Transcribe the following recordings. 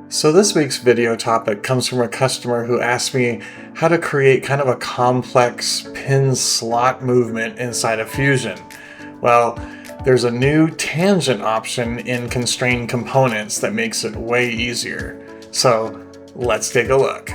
So this week's video topic comes from a customer who asked me how to create kind of a complex pin slot movement inside of Fusion. Well, there's a new tangent option in Constrain Components that makes it way easier. So let's take a look.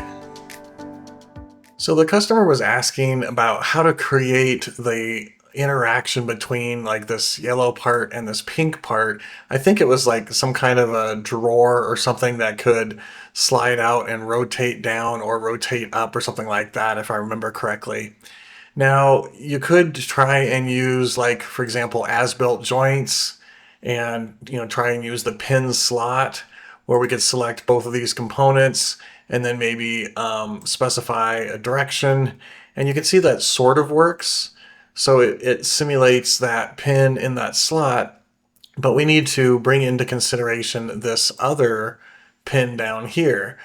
So the customer was asking about how to create the interaction between like this yellow part and this pink part. I think it was like some kind of a drawer or something that could slide out and rotate down or rotate up or something like that, if I remember correctly. Now, you could try and use, like, for example, as-built joints and, try and use the pin slot where we could select both of these components and then maybe specify a direction. And you can see that sort of works. So it simulates that pin in that slot, but we need to bring into consideration this other pin down here.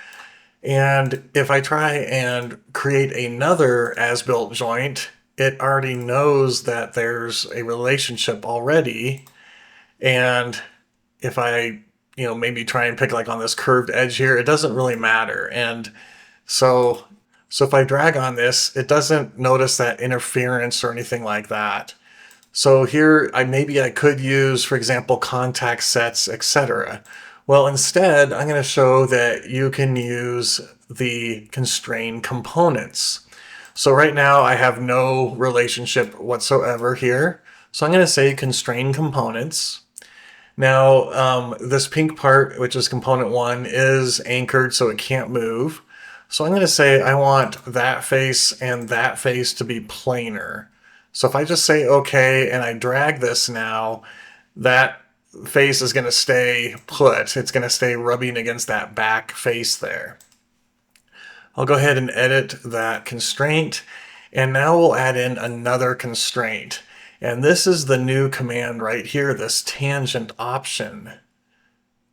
And if I try and create another as-built joint, it already knows that there's a relationship already. And if I, maybe try and pick like on this curved edge here, it doesn't really matter. And so if I drag on this, it doesn't notice that interference or anything like that. So here, maybe I could use, for example, contact sets, etc. Well, instead, I'm going to show that you can use the constrain components. So right now, I have no relationship whatsoever here. So I'm going to say constrain components. Now, this pink part, which is component 1, is anchored so it can't move. So I'm going to say I want that face and that face to be planar. So if I just say OK and I drag this now, that face is going to stay put. It's going to stay rubbing against that back face there. I'll go ahead and edit that constraint. And now we'll add in another constraint. And this is the new command right here, this tangent option.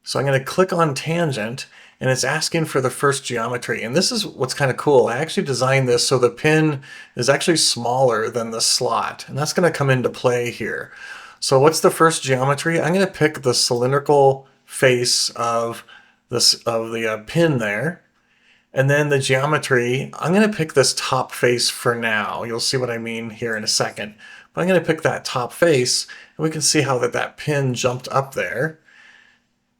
So I'm going to click on tangent, and it's asking for the first geometry. And this is what's kind of cool. I actually designed this so the pin is actually smaller than the slot. And that's going to come into play here. So what's the first geometry? I'm going to pick the cylindrical face of the pin there. And then the geometry, I'm going to pick this top face for now. You'll see what I mean here in a second. But I'm going to pick that top face, and we can see how that pin jumped up there.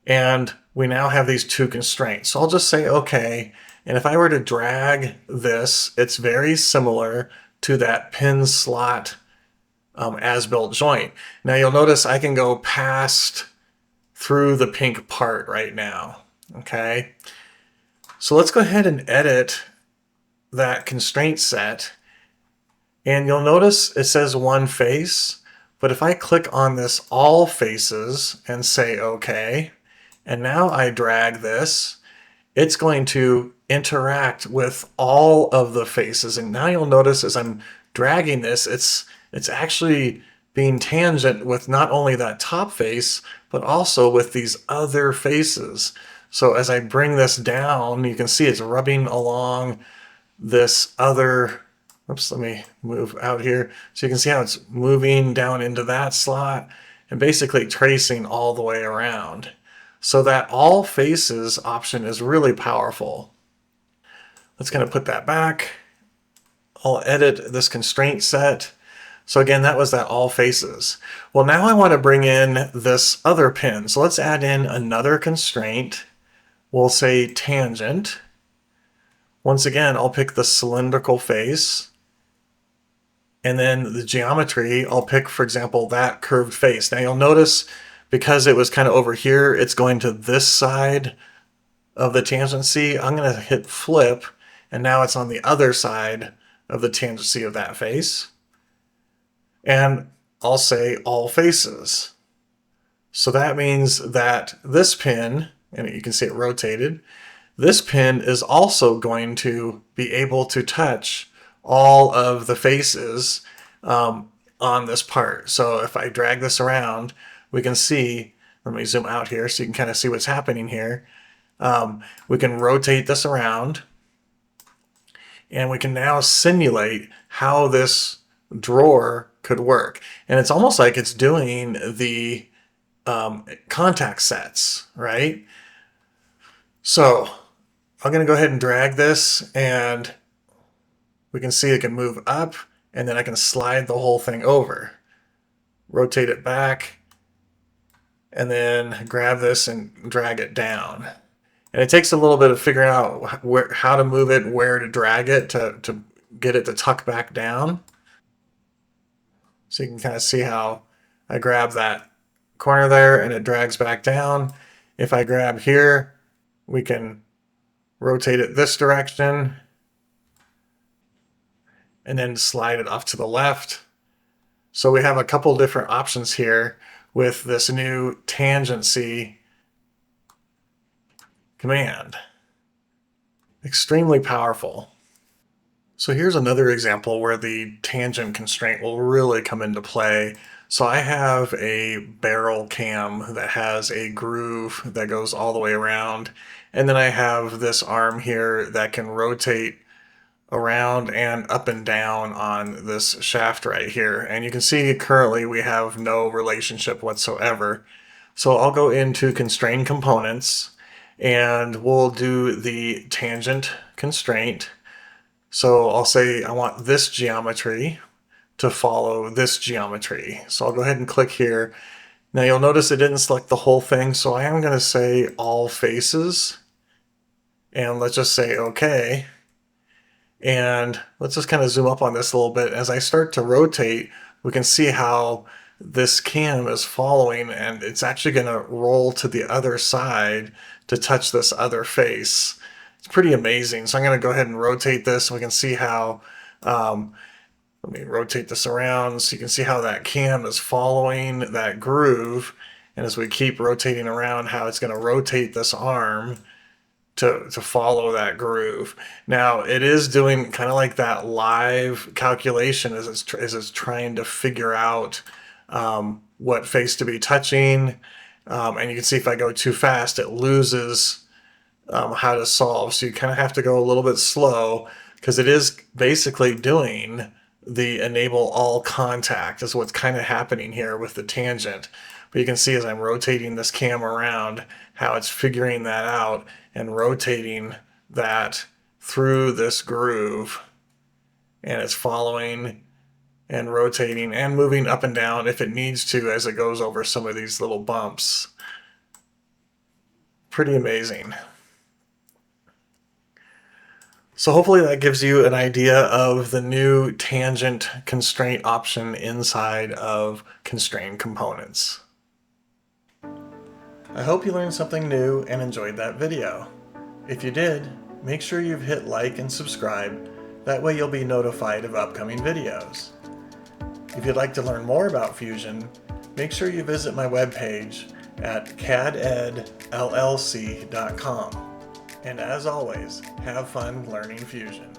And we now have these two constraints. So I'll just say OK. And if I were to drag this, it's very similar to that pin slot as-built joint. Now you'll notice I can go past through the pink part right now. Okay. So let's go ahead and edit that constraint set. And you'll notice it says one face. But if I click on this all faces and say OK, and now I drag this, it's going to interact with all of the faces. And now you'll notice as I'm dragging this, it's actually being tangent with not only that top face, but also with these other faces. So as I bring this down, you can see it's rubbing along this other, oops, let me move out here. So you can see how it's moving down into that slot and basically tracing all the way around. So that all faces option is really powerful. Let's kind of put that back. I'll edit this constraint set. So again, that was that all faces. Well, now I want to bring in this other pin. So let's add in another constraint. We'll say tangent. Once again, I'll pick the cylindrical face. And then the geometry, I'll pick, for example, that curved face. Now you'll notice because it was kind of over here, it's going to this side of the tangency. I'm going to hit flip, and now it's on the other side of the tangency of that face. And I'll say all faces. So that means that this pin, and you can see it rotated, this pin is also going to be able to touch all of the faces on this part. So if I drag this around, we can see, let me zoom out here so you can kind of see what's happening here. We can rotate this around, and we can now simulate how this drawer could work. And it's almost like it's doing the contact sets, right? So I'm going to go ahead and drag this, and we can see it can move up, and then I can slide the whole thing over, rotate it back, and then grab this and drag it down. And it takes a little bit of figuring out how to move it, where to drag it to get it to tuck back down. So you can kind of see how I grab that corner there and it drags back down. If I grab here, we can rotate it this direction and then slide it off to the left. So we have a couple different options here with this new tangency command. Extremely powerful. So here's another example where the tangent constraint will really come into play. So I have a barrel cam that has a groove that goes all the way around. And then I have this arm here that can rotate around and up and down on this shaft right here. And you can see currently we have no relationship whatsoever. So I'll go into Constrain Components and we'll do the tangent constraint. So I'll say I want this geometry to follow this geometry. So I'll go ahead and click here. Now you'll notice it didn't select the whole thing, so I am going to say all faces. And let's just say OK. And let's just kind of zoom up on this a little bit. As I start to rotate, we can see how this cam is following, and it's actually going to roll to the other side to touch this other face. It's pretty amazing. So I'm going to go ahead and rotate this, and we can see how, let me rotate this around so you can see how that cam is following that groove. And as we keep rotating around, how it's going to rotate this arm to follow that groove. Now it is doing kind of like that live calculation as it's trying to figure out what face to be touching. And you can see if I go too fast, it loses how to solve. So you kind of have to go a little bit slow because it is basically doing the enable all contact is what's kind of happening here with the tangent. But you can see as I'm rotating this cam around how it's figuring that out and rotating that through this groove. And it's following and rotating and moving up and down if it needs to as it goes over some of these little bumps. Pretty amazing. So hopefully that gives you an idea of the new tangent constraint option inside of Constrain Components. I hope you learned something new and enjoyed that video. If you did, make sure you've hit like and subscribe. That way you'll be notified of upcoming videos. If you'd like to learn more about Fusion, make sure you visit my webpage at cadedllc.com. And as always, have fun learning Fusion.